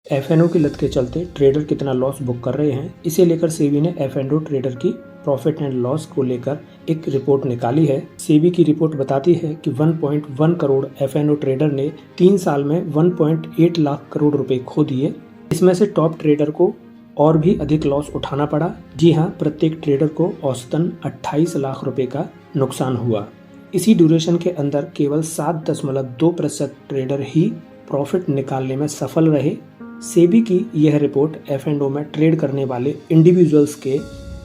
F&O की लत के चलते ट्रेडर कितना लॉस बुक कर रहे हैं, इसे लेकर सेबी ने एफ&ओ ट्रेडर की प्रॉफिट एंड लॉस को लेकर एक रिपोर्ट निकाली है। सेबी की रिपोर्ट बताती है कि 1.1 करोड़ एफ&ओ ट्रेडर ने 3 साल में 1.8 लाख करोड़ रुपए खो दिए। इसमें से टॉप ट्रेडर को और भी अधिक लॉस उठाना पड़ा। जी हाँ, प्रत्येक ट्रेडर को औसतन 28 लाख रुपए का नुकसान हुआ। इसी ड्यूरेशन के अंदर केवल 7.2% ट्रेडर ही प्रॉफिट निकालने में सफल रहे। सेबी की यह रिपोर्ट एफ&ओ में ट्रेड करने वाले इंडिविजुअल्स के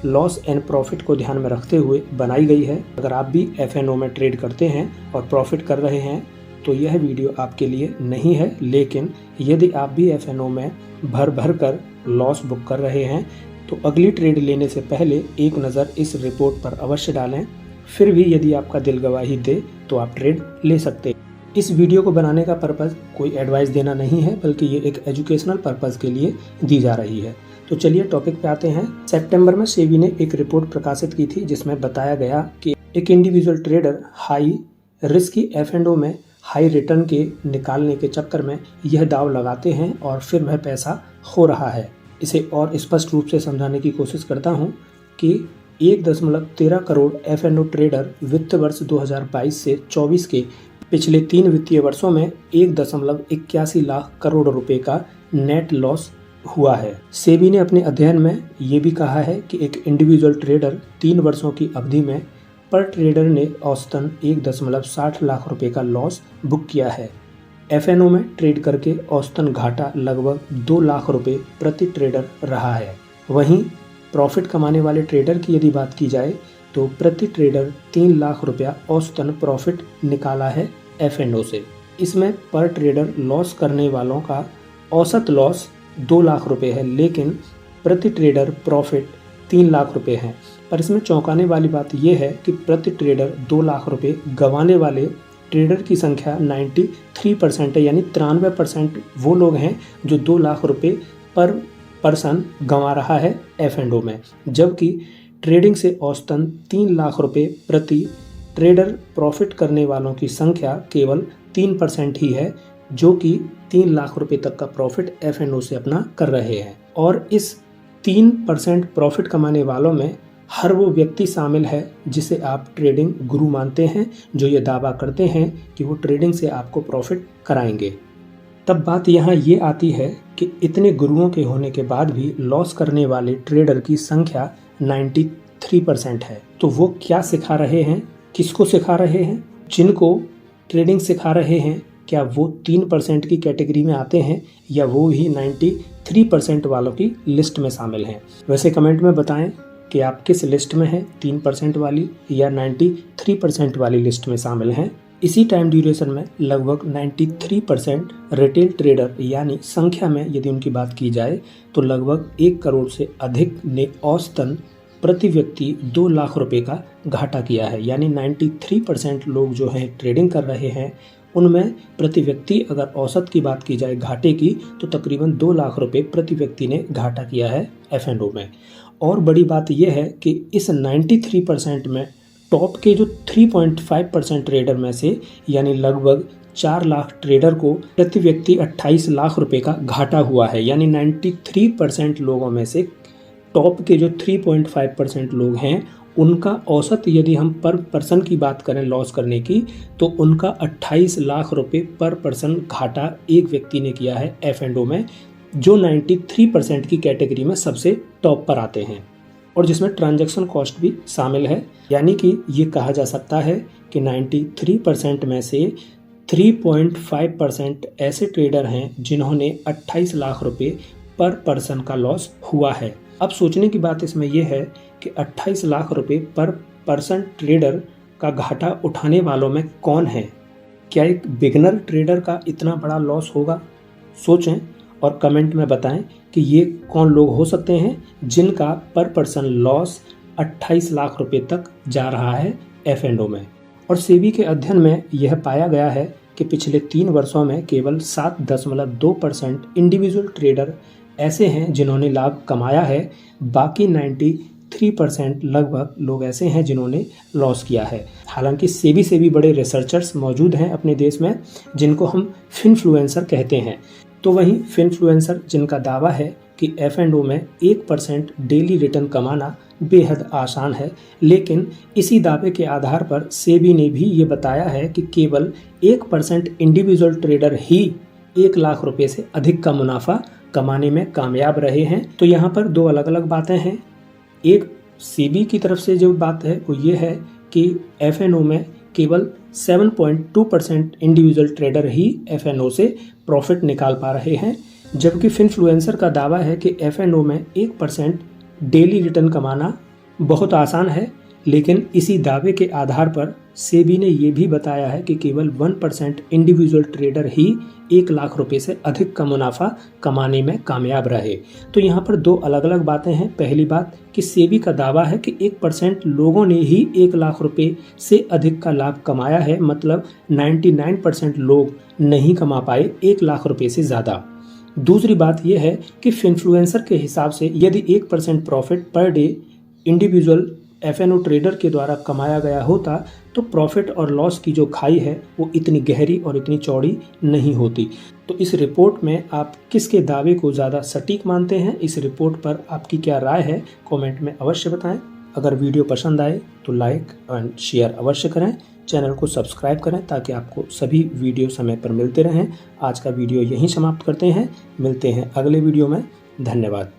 लॉस एंड प्रॉफिट को ध्यान में रखते हुए बनाई गई है। अगर आप भी एफ&ओ में ट्रेड करते हैं और प्रॉफिट कर रहे हैं तो यह वीडियो आपके लिए नहीं है, लेकिन यदि आप भी एफ&ओ में भर कर लॉस बुक कर रहे हैं तो अगली ट्रेड लेने से पहले एक नज़र इस रिपोर्ट पर अवश्य डालें। फिर भी यदि आपका दिल गवाही दे तो आप ट्रेड ले सकते हैं। इस वीडियो को बनाने का पर्पज़ कोई एडवाइस देना नहीं है, बल्कि ये एक एजुकेशनल पर्पज़ के लिए दी जा रही है। तो चलिए टॉपिक पे आते हैं। सितंबर में सेबी ने एक रिपोर्ट प्रकाशित की थी जिसमें बताया गया कि एक individual trader high risky F&O में हाई रिटर्न के निकालने के चक्कर में यह दाव लगाते हैं और फिर वह पैसा खो रहा है। इसे और स्पष्ट रूप से समझाने की कोशिश करता हूँ कि 1.13 करोड़ एफ&ओ ट्रेडर वित्त वर्ष 2022 से 24 के पिछले 3 वित्तीय वर्षों में 1.81 लाख करोड़ रुपए का नेट लॉस हुआ है। सेबी ने अपने अध्ययन में ये भी कहा है कि एक इंडिविजुअल ट्रेडर 3 वर्षों की अवधि में पर ट्रेडर ने औसतन 1.60 लाख रुपए का लॉस बुक किया है। एफ&ओ में ट्रेड करके औसतन घाटा लगभग 2 लाख रुपए प्रति ट्रेडर रहा है। वहीं प्रॉफिट कमाने वाले ट्रेडर की यदि बात की जाए तो प्रति ट्रेडर 3 लाख रुपया औसतन प्रॉफिट निकाला है एफ&ओ से। इसमें पर ट्रेडर लॉस करने वालों का औसत लॉस 2 लाख रुपए है, लेकिन प्रति ट्रेडर प्रॉफिट 3 लाख रुपए है। पर इसमें चौंकाने वाली बात यह है कि प्रति ट्रेडर 2 लाख रुपए गंवाने वाले ट्रेडर की संख्या 93% है, यानी 93% वो लोग हैं जो 2 लाख रुपए पर पर्सन गंवा रहा है एफ&ओ में, जबकि ट्रेडिंग से औसतन 3 लाख रुपए प्रति ट्रेडर प्रॉफिट करने वालों की संख्या केवल 3% ही है, जो कि 3 लाख रुपए तक का प्रॉफिट एफ&ओ से अपना कर रहे हैं। और इस 3% प्रॉफिट कमाने वालों में हर वो व्यक्ति शामिल है जिसे आप ट्रेडिंग गुरु मानते हैं, जो ये दावा करते हैं कि वो ट्रेडिंग से आपको प्रॉफिट कराएंगे। तब बात यहाँ ये आती है कि इतने गुरुओं के होने के बाद भी लॉस करने वाले ट्रेडर की संख्या 93% है। तो वो क्या सिखा रहे हैं, किसको सिखा रहे हैं? जिनको ट्रेडिंग सिखा रहे हैं, क्या वो 3% की कैटेगरी में आते हैं या वो भी 93% वालों की लिस्ट में शामिल हैं? वैसे कमेंट में बताएं कि आप किस लिस्ट में हैं, 3% वाली या 93% वाली लिस्ट में शामिल हैं। इसी टाइम ड्यूरेशन में लगभग 93% रिटेल ट्रेडर, यानी संख्या में यदि उनकी बात की जाए तो लगभग 1 करोड़ से अधिक ने औसतन प्रति व्यक्ति 2 लाख रुपए का घाटा किया है। यानी 93% लोग जो हैं ट्रेडिंग कर रहे हैं, उनमें प्रति व्यक्ति अगर औसत की बात की जाए घाटे की तो तकरीबन 2 लाख रुपए प्रति व्यक्ति ने घाटा किया है एफ&ओ में। और बड़ी बात यह है कि इस 93% में टॉप के जो 3.5% ट्रेडर में से, यानी लगभग 4 लाख ट्रेडर को प्रति व्यक्ति 28 लाख रुपए का घाटा हुआ है। यानी 93% लोगों में से टॉप के जो 3.5% लोग हैं, उनका औसत यदि हम पर पर्सन की बात करें लॉस करने की, तो उनका 28 लाख रुपए पर पर्सन घाटा एक व्यक्ति ने किया है एफ&ओ में, जो 93% की कैटेगरी में सबसे टॉप पर आते हैं और जिसमें ट्रांजैक्शन कॉस्ट भी शामिल है। यानी कि ये कहा जा सकता है कि 93% में से 3.5% ऐसे ट्रेडर हैं जिन्होंने 28 लाख रुपए पर पर्सन का लॉस हुआ है। अब सोचने की बात इसमें यह है कि 28 लाख रुपए पर पर्सन ट्रेडर का घाटा उठाने वालों में कौन है? क्या एक बिगनर ट्रेडर का इतना बड़ा लॉस होगा? सोचें और कमेंट में बताएं कि ये कौन लोग हो सकते हैं जिनका पर पर्सन लॉस 28 लाख रुपए तक जा रहा है एफ&ओ में। और सेबी के अध्ययन में यह पाया गया है कि पिछले 3 वर्षों में केवल 7.2% इंडिविजुअल ट्रेडर ऐसे हैं जिन्होंने लाभ कमाया है, बाकी 93% लगभग लोग ऐसे हैं जिन्होंने लॉस किया है। हालांकि सेबी से भी बड़े रिसर्चर्स मौजूद हैं अपने देश में जिनको हम फिनफ्लुएंसर कहते हैं। तो वहीं फिनफ्लुएंसर जिनका दावा है कि F&O में 1% डेली रिटर्न कमाना बेहद आसान है, लेकिन इसी दावे के आधार पर सेबी ने भी ये बताया है कि केवल 1% इंडिविजुअल ट्रेडर ही 1 लाख रुपए से अधिक का मुनाफा कमाने में कामयाब रहे हैं। तो यहाँ पर दो अलग अलग बातें हैं। एक सेबी की तरफ से जो बात है वो ये है कि F&O में केवल 7.2% इंडिविजुअल ट्रेडर ही F&O से प्रॉफिट निकाल पा रहे हैं, जबकि फिनफ्लुएंसर का दावा है कि F&O में 1% डेली रिटर्न कमाना बहुत आसान है, लेकिन इसी दावे के आधार पर सेबी ने ये भी बताया है कि केवल 1% इंडिविजुअल ट्रेडर ही 1 लाख रुपए से अधिक का मुनाफा कमाने में कामयाब रहे। तो यहाँ पर दो अलग अलग बातें हैं। पहली बात कि सेबी का दावा है कि 1% लोगों ने ही 1 लाख रुपए से अधिक का लाभ कमाया है, मतलब 99% लोग नहीं कमा पाए 1 लाख रुपए से ज़्यादा। दूसरी बात यह है कि फिनफ्लुएंसर के हिसाब से यदि 1% profit per day individual F&O trader के द्वारा कमाया गया होता तो प्रॉफिट और लॉस की जो खाई है वो इतनी गहरी और इतनी चौड़ी नहीं होती। तो इस रिपोर्ट में आप किसके दावे को ज़्यादा सटीक मानते हैं, इस रिपोर्ट पर आपकी क्या राय है, कमेंट में अवश्य बताएं। अगर वीडियो पसंद आए तो लाइक एंड शेयर अवश्य करें, चैनल को सब्सक्राइब करें ताकि आपको सभी वीडियो समय पर मिलते रहें। आज का वीडियो यहीं समाप्त करते हैं, मिलते हैं अगले वीडियो में। धन्यवाद।